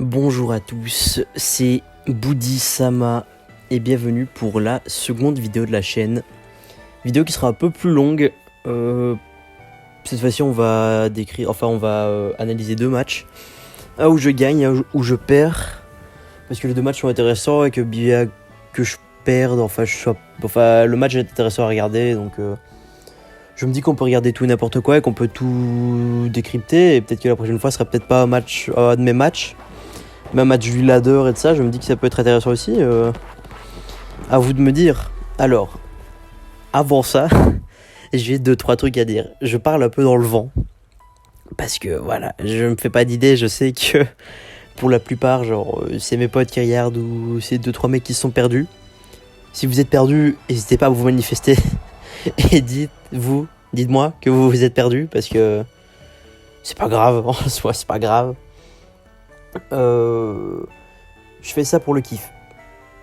Bonjour à tous, c'est Boudi-sama et bienvenue pour la seconde vidéo de la chaîne. Vidéo qui sera un peu plus longue. Cette fois-ci on va analyser deux matchs. Un où je gagne, un où je perds. Parce que les deux matchs sont intéressants et que bien que je perde, le match est intéressant à regarder. Donc je me dis qu'on peut regarder tout et n'importe quoi et qu'on peut tout décrypter. Et peut-être que la prochaine fois ce sera peut-être pas un de mes matchs. Mais un match du ladder et de ça, je me dis que ça peut être intéressant aussi. À vous de me dire. Alors, avant ça, j'ai 2-3 trucs à dire. Je parle un peu dans le vent. Parce que voilà, je me fais pas d'idée. Je sais que pour la plupart, c'est mes potes qui regardent ou c'est 2-3 mecs qui se sont perdus. Si vous êtes perdus, n'hésitez pas à vous manifester. Et dites-moi que vous vous êtes perdus. Parce que c'est pas grave, en soi, c'est pas grave. Je fais ça pour le kiff.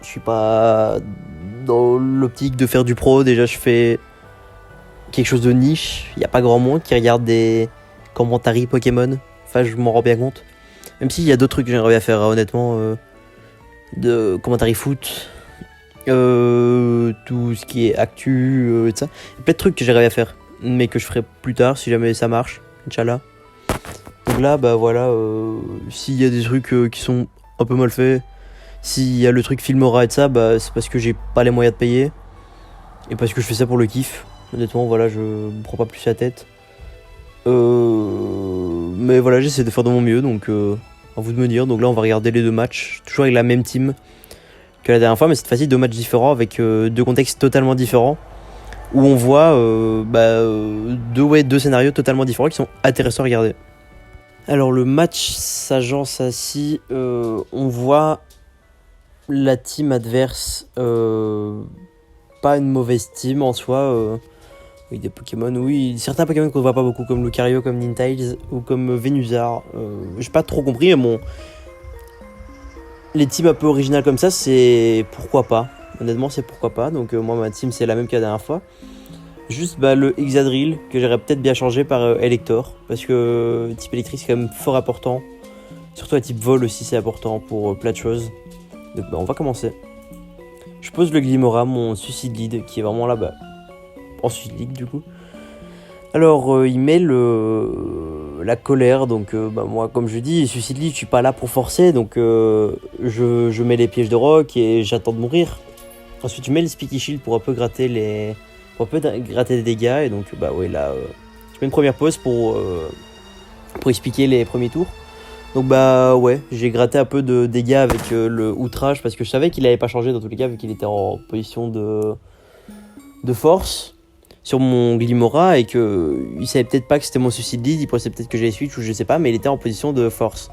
Je suis pas dans l'optique de faire du pro. Déjà, je fais quelque chose de niche. Il n'y a pas grand monde qui regarde des commentaires Pokémon. Enfin, je m'en rends bien compte. Même s'il y a d'autres trucs que j'aimerais bien faire, honnêtement. De commentaires foot. Tout ce qui est actu et tout ça. Il y a plein de trucs que j'aimerais bien faire. Mais que je ferai plus tard si jamais ça marche. Inch'Allah. Donc là, bah voilà, s'il y a des trucs qui sont un peu mal faits, s'il y a le truc Filmora et de ça, bah c'est parce que j'ai pas les moyens de payer. Et parce que je fais ça pour le kiff. Honnêtement, voilà, je me prends pas plus la tête. Mais voilà, j'essaie de faire de mon mieux, donc à vous de me dire. Donc là, on va regarder les deux matchs, toujours avec la même team que la dernière fois, mais cette fois-ci, deux matchs différents avec deux contextes totalement différents. Où on voit deux scénarios totalement différents qui sont intéressants à regarder. Alors le match s'agence ainsi, on voit la team adverse, pas une mauvaise team en soi, oui des Pokémon, oui, certains Pokémon qu'on voit pas beaucoup comme Lucario, comme Ninetales ou comme Venusaur, j'ai pas trop compris mais bon, les teams un peu originales comme ça c'est pourquoi pas, honnêtement c'est pourquoi pas, donc moi ma team c'est la même que la dernière fois. Juste le Exadrill que j'aurais peut-être bien changé par Elector parce que type électrique c'est quand même fort important, surtout à type vol aussi c'est important pour plein de choses. Donc on va commencer. Je pose le Glimmora, mon Suicide Lead qui est vraiment là en Suicide League du coup. Alors il met la colère, donc moi comme je dis Suicide League je suis pas là pour forcer, donc je mets les pièges de rock et j'attends de mourir. Ensuite je mets le Speaky Shield pour un peu gratter des dégâts, et donc là je mets une première pause pour expliquer les premiers tours. Donc j'ai gratté un peu de dégâts avec le outrage parce que je savais qu'il avait pas changé dans tous les cas vu qu'il était en position de force sur mon Glimmora et que il savait peut-être pas que c'était mon Suicide Lead, il pensait peut-être que j'allais switch ou je sais pas, mais il était en position de force.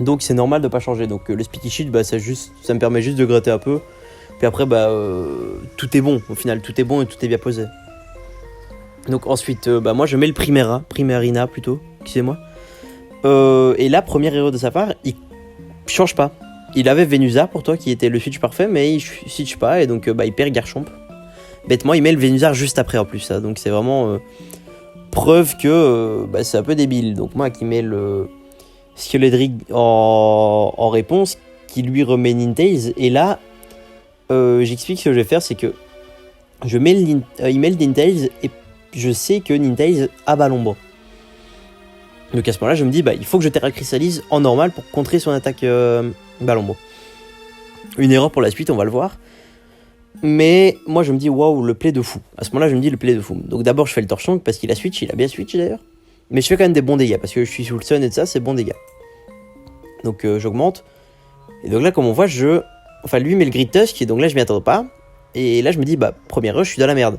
Donc c'est normal de pas changer. Donc le Speaky Shield ça me permet juste de gratter un peu. Puis après, tout est bon. Au final, tout est bon et tout est bien posé. Donc ensuite, moi, je mets le Primarina plutôt, excusez-moi. Et là, première erreur de sa part, il change pas. Il avait Venusaur pour toi, qui était le switch parfait, mais il switch pas, et donc il perd Garchomp. Bêtement, il met le Venusaur juste après en plus, ça. Donc c'est vraiment preuve que c'est un peu débile. Donc moi, qui mets le Skeledrick en réponse, qui lui remet Ninetales, et là... j'explique ce que je vais faire, c'est que il met le Ninetales et je sais que Ninetales a Ballon. Donc à ce moment-là, je me dis il faut que je Terra Crystallise en normal pour contrer son attaque Ballon. Une erreur pour la suite, on va le voir. Mais moi je me dis waouh, le play de fou. À ce moment-là, je me dis le play de fou. Donc d'abord, je fais le Torchonk parce qu'il a switch, il a bien switch d'ailleurs. Mais je fais quand même des bons dégâts parce que je suis sous le sun et de ça, c'est bons dégâts. Donc j'augmente. Et donc là, comme on voit, lui met le Grid Tusk et donc là je m'y attends pas. Et là je me dis premier rush je suis dans la merde.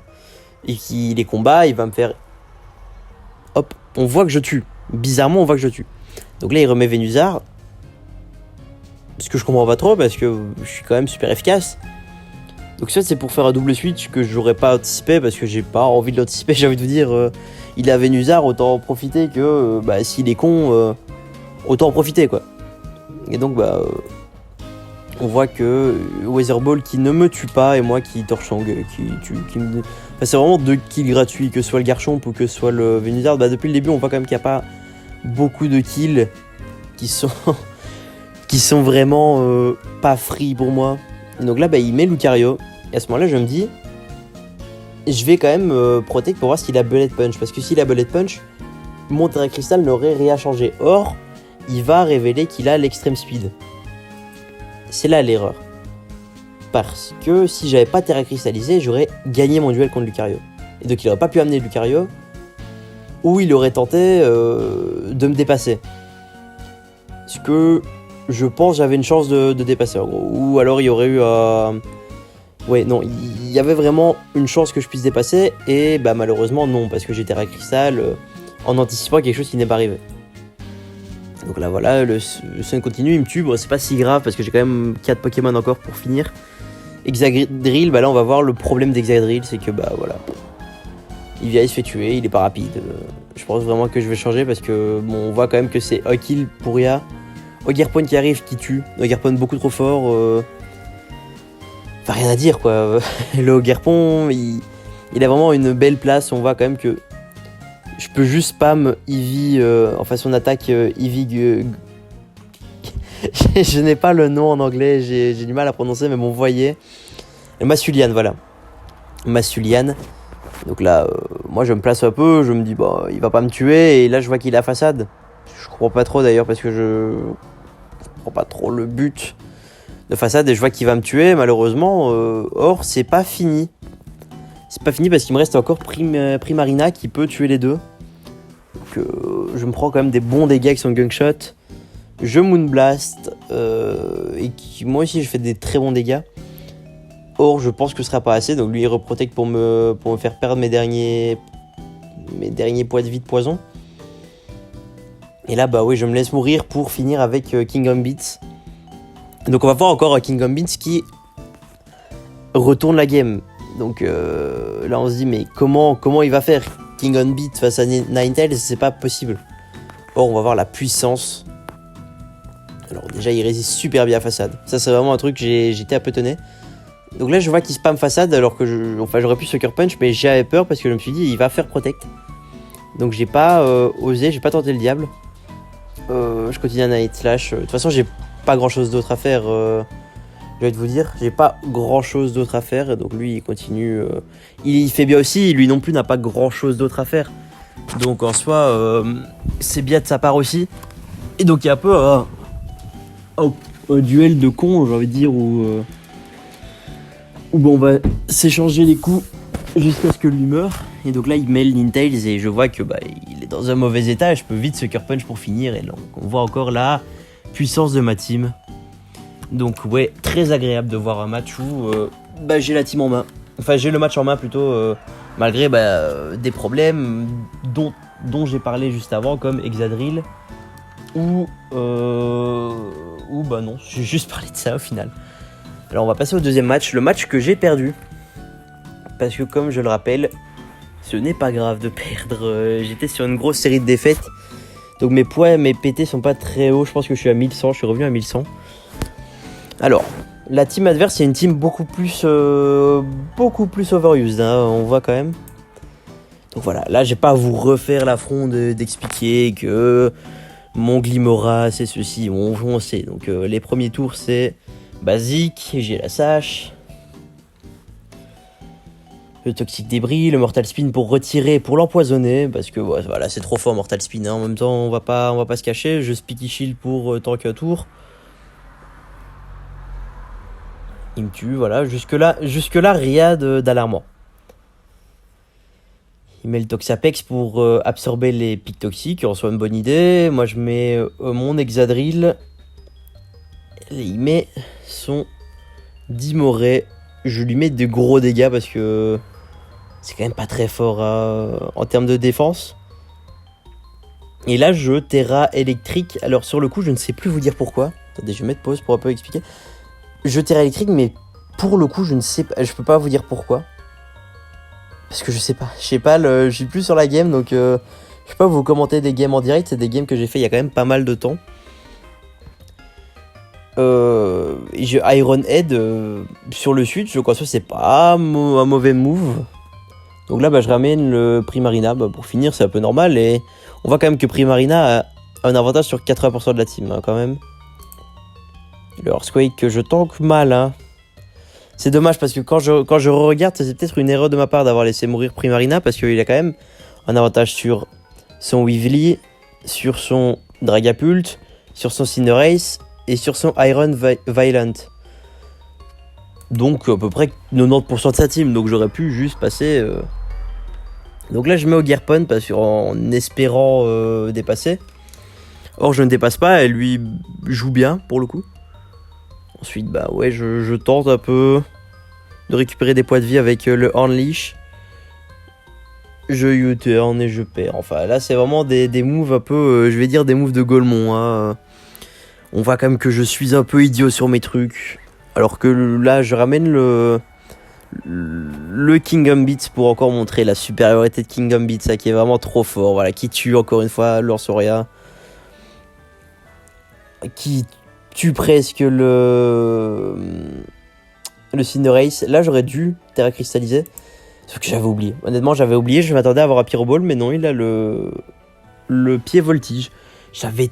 Et les combats il va me faire... Hop, on voit que je tue. Bizarrement on voit que je tue. Donc là il remet Venusaur. Ce que je comprends pas trop parce que je suis quand même super efficace. Donc ça c'est pour faire un double switch que j'aurais pas anticipé parce que j'ai pas envie de l'anticiper. J'ai envie de vous dire il a Venusaur, autant en profiter que s'il est con autant en profiter quoi. Et donc on voit que Weatherball qui ne me tue pas et moi qui Torchonk qui me... c'est vraiment 2 kills gratuits, que ce soit le Garchomp ou que ce soit le Venusaur. Depuis le début on voit quand même qu'il n'y a pas beaucoup de kills qui sont qui sont vraiment pas free pour moi. Et donc là, il met Lucario. Et à ce moment-là, je me dis, je vais quand même protect pour voir s'il a Bullet Punch. Parce que s'il a Bullet Punch, mon Terra Crystal n'aurait rien changé. Or, il va révéler qu'il a l'Extreme Speed. C'est là l'erreur. Parce que si j'avais pas Terra Cristallisé, j'aurais gagné mon duel contre Lucario. Et donc il aurait pas pu amener Lucario, ou il aurait tenté de me dépasser. Ce que je pense j'avais une chance de dépasser en gros. Ou alors il y aurait eu... Ouais, non, il y avait vraiment une chance que je puisse dépasser, et malheureusement non, parce que j'ai Terra Crystal en anticipant quelque chose qui n'est pas arrivé. Donc là voilà, le Sun continue, il me tue, bon c'est pas si grave parce que j'ai quand même 4 Pokémon encore pour finir. Exagrill, là on va voir le problème d'Exagrill, c'est que voilà, il vient, il se fait tuer, il est pas rapide. Je pense vraiment que je vais changer parce que bon, on voit quand même que c'est Okill pour Ia. Ogerpon qui arrive, qui tue. Ogerpon beaucoup trop fort. Enfin rien à dire quoi. Le Ogerpon, il a vraiment une belle place, on voit quand même que je peux juste spam Eevee, enfin son attaque Eevee... Je n'ai pas le nom en anglais, j'ai du mal à prononcer, mais bon, vous voyez. Massulian, voilà. Massulian. Donc là, moi je me place un peu, je me dis, il va pas me tuer, et là je vois qu'il a façade. Je crois pas trop d'ailleurs, parce que je comprends pas trop le but de façade, et je vois qu'il va me tuer, malheureusement. Or, c'est pas fini. C'est pas fini parce qu'il me reste encore Primarina qui peut tuer les deux. Donc je me prends quand même des bons dégâts avec son Gungshot. Je Moonblast, et moi aussi je fais des très bons dégâts. Or je pense que ce sera pas assez, donc lui il reprotecte pour me faire perdre mes derniers points de vie de poison. Et là oui, je me laisse mourir pour finir avec Kingdom Beats. Donc on va voir encore Kingdom Beats qui retourne la game. Donc là on se dit mais comment il va faire Kingdom Beats face à Ninetales, c'est pas possible. Or on va voir la puissance. Alors déjà il résiste super bien à façade. Ça c'est vraiment un truc que j'étais un peu étonné. Donc là je vois qu'il spam façade alors que j'aurais pu Sucker Punch, mais j'avais peur parce que je me suis dit il va faire protect. Donc j'ai pas osé, j'ai pas tenté le diable. Je continue à Night Slash. De toute façon j'ai pas grand chose d'autre à faire. Je vais te vous dire, j'ai pas grand chose d'autre à faire. Et donc lui il continue. Il fait bien aussi, lui non plus n'a pas grand chose d'autre à faire. Donc en soi c'est bien de sa part aussi. Et donc il y a un peu un duel de cons, j'ai envie de dire, où on va s'échanger les coups jusqu'à ce que lui meure. Et donc là il met le Ninetales et je vois que il est dans un mauvais état et je peux vite Sucker Punch pour finir. Et donc on voit encore la puissance de ma team. Donc ouais, très agréable de voir un match où j'ai la team en main. Enfin j'ai le match en main plutôt, malgré des problèmes dont j'ai parlé juste avant, comme Exadrill. Ou non, j'ai juste parlé de ça au final. Alors on va passer au deuxième match, le match que j'ai perdu. Parce que comme je le rappelle, ce n'est pas grave de perdre. J'étais sur une grosse série de défaites. Donc mes points et mes PT sont pas très hauts. Je pense que je suis à 1100, je suis revenu à 1100. Alors, la team adverse, c'est une team beaucoup plus overused, hein, on voit quand même. Donc voilà, là j'ai pas à vous refaire l'affront d'expliquer que mon Glimmora c'est ceci, on sait. Donc les premiers tours c'est basique, j'ai la sache, le Toxic Débris, le Mortal Spin pour retirer, pour l'empoisonner, parce que voilà, c'est trop fort Mortal Spin, hein. En même temps on va pas se cacher, je Spiky Shield pour tank un tour. Il me tue, voilà, jusque là rien d'alarmant. Il met le Toxapex pour absorber les pics toxiques, en soit une bonne idée. Moi je mets mon Exadrill. Il met son Dimoré. Je lui mets de gros dégâts parce que c'est quand même pas très fort en termes de défense. Et là je Terra électrique. Alors sur le coup je ne sais plus vous dire pourquoi. Attendez, je vais mettre pause pour un peu expliquer. Je Terra électrique, mais pour le coup je peux pas vous dire pourquoi. Parce que je sais pas, je suis plus sur la game, donc je peux pas vous commenter des games en direct, c'est des games que j'ai fait il y a quand même pas mal de temps. J'ai Iron Head sur le sud, je crois que c'est pas un mauvais move. Donc là je ramène le Primarina, pour finir c'est un peu normal, et on voit quand même que Primarina a un avantage sur 80% de la team, hein, quand même. Le Earthquake que je tank mal, hein. C'est dommage parce que quand je regarde, c'est peut-être une erreur de ma part d'avoir laissé mourir Primarina parce qu'il a quand même un avantage sur son Weavly, sur son Dragapult, sur son Cinderace et sur son Iron Violent. Donc à peu près 90% de sa team, donc j'aurais pu juste passer... Donc là je mets au Gearpon parce en espérant dépasser. Or je ne dépasse pas, elle lui joue bien pour le coup. Ensuite bah ouais je tente un peu de récupérer des points de vie avec le Hornleash. Je U-turn et je perds. Enfin là c'est vraiment des moves un peu, je vais dire des moves de Golemon. Hein. On voit quand même que je suis un peu idiot sur mes trucs. Alors que là je ramène le King Gambit pour encore montrer la supériorité de King Gambit, ça qui est vraiment trop fort. Voilà, qui tue encore une fois Lorsoria. Qui tue presque le Cinderace. Là j'aurais dû Terra cristalliser. Sauf que j'avais oublié. Honnêtement j'avais oublié, je m'attendais à avoir un Pyro Ball, mais non, il a le pied voltige. J'avais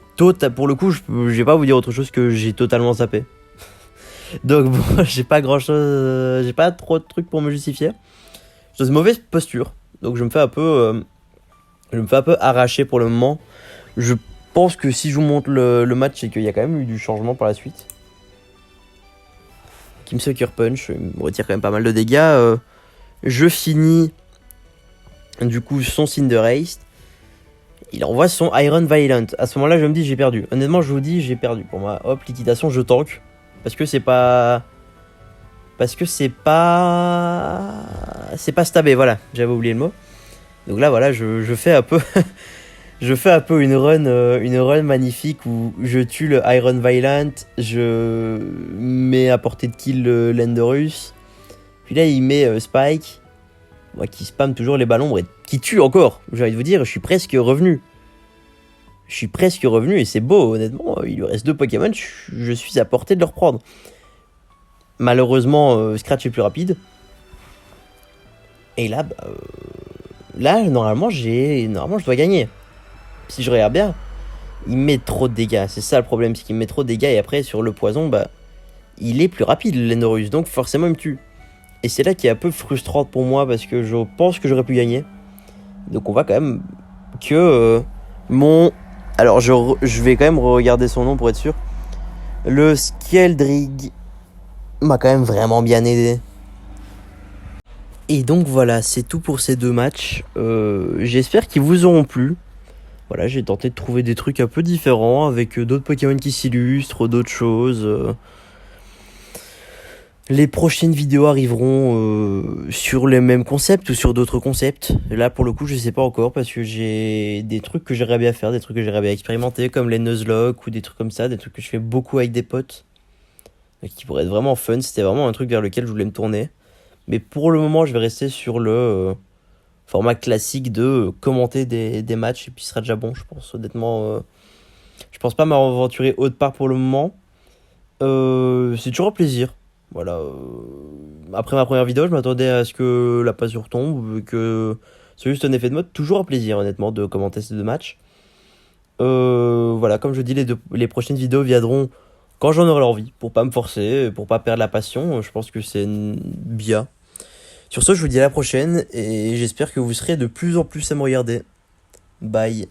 pour le coup, je vais pas vous dire autre chose que j'ai totalement zappé. Donc bon, j'ai pas grand chose, j'ai pas trop de trucs pour me justifier. J'ai une mauvaise posture, donc je me fais un peu arracher pour le moment. Je pense que si je vous montre le match, c'est qu'il y a quand même eu du changement par la suite. Kim Sucker Punch, il me retire quand même pas mal de dégâts. Je finis du coup son Cinderace. Il envoie son Iron Violent. À ce moment-là, je me dis j'ai perdu. Honnêtement, je vous dis j'ai perdu. Pour moi, hop, liquidation, je tank. Parce que c'est pas stabé, voilà, j'avais oublié le mot. Donc là voilà, je fais un peu je fais un peu une run magnifique où je tue le Iron Violent, je mets à portée de kill le Landorus. Puis là il met Spike, moi qui spam toujours les ballons et qui tue encore. J'ai envie de vous dire, je suis presque revenu. Et c'est beau, honnêtement. Il lui reste 2 Pokémon, je suis à portée de le reprendre. Malheureusement, Scratch est plus rapide. Et là, normalement, je dois gagner. Si je regarde bien, il met trop de dégâts. C'est ça le problème, c'est qu'il met trop de dégâts. Et après, sur le poison, il est plus rapide, le Landorus. Donc forcément, il me tue. Et c'est là qui est un peu frustrant pour moi parce que je pense que j'aurais pu gagner. Donc on va quand même que mon... Alors je vais quand même regarder son nom pour être sûr. Le Skeldrig m'a quand même vraiment bien aidé. Et donc voilà, c'est tout pour ces 2 matchs. J'espère qu'ils vous auront plu. Voilà, j'ai tenté de trouver des trucs un peu différents avec d'autres Pokémon qui s'illustrent, d'autres choses. Les prochaines vidéos arriveront sur les mêmes concepts ou sur d'autres concepts. Là, pour le coup, je sais pas encore parce que j'ai des trucs que j'aimerais bien faire, des trucs que j'aimerais bien expérimenter, comme les Nuzlocke ou des trucs comme ça, des trucs que je fais beaucoup avec des potes, qui pourraient être vraiment fun. C'était vraiment un truc vers lequel je voulais me tourner. Mais pour le moment, je vais rester sur le format classique de commenter des matchs et puis ce sera déjà bon, je pense. Honnêtement, je pense pas m'aventurer autre part pour le moment. C'est toujours un plaisir. Voilà. Après ma première vidéo, je m'attendais à ce que la passion retombe, que c'est juste un effet de mode. Toujours un plaisir, honnêtement, de commenter ces 2 matchs. Voilà, comme je dis, les prochaines vidéos viendront quand j'en aurai l'envie, pour pas me forcer, pour pas perdre la passion. Je pense que c'est bien. Sur ce, je vous dis à la prochaine et j'espère que vous serez de plus en plus à me regarder. Bye.